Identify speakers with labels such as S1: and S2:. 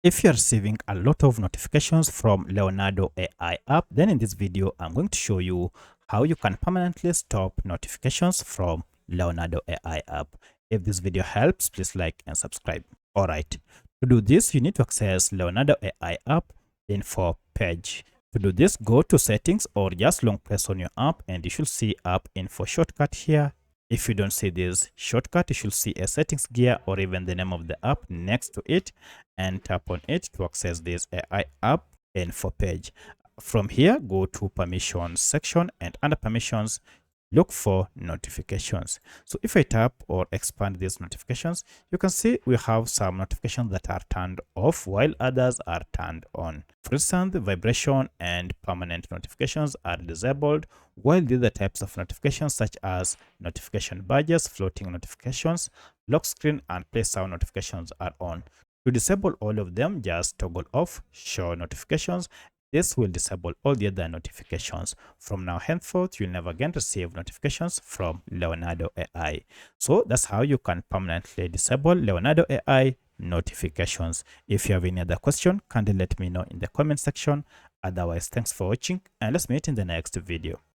S1: If you're receiving a lot of notifications from Leonardo AI app, then in this video, I'm going to show you how you can permanently stop notifications from Leonardo AI app. If this video helps, please like and subscribe. All right. To do this, you need to access Leonardo AI app info page. To do this, go to settings or just long press on your app and you should see app info shortcut here. If you don't see this shortcut, you should see a settings gear or even the name of the app next to it, and tap on it to access this AI app info page. From here, go to permissions section, and under permissions, look for notifications. So if I tap or expand these notifications, you can see we have some notifications that are turned off while others are turned on. For instance, the vibration and permanent notifications are disabled, while the other types of notifications such as notification badges, floating notifications, lock screen, and play sound notifications are on. To disable all of them, just toggle off show notifications. This will disable all the other notifications. From now henceforth, you'll never again receive notifications from Leonardo AI. So that's how you can permanently disable Leonardo AI notifications. If you have any other question, kindly let me know in the comment section. Otherwise, thanks for watching and let's meet in the next video.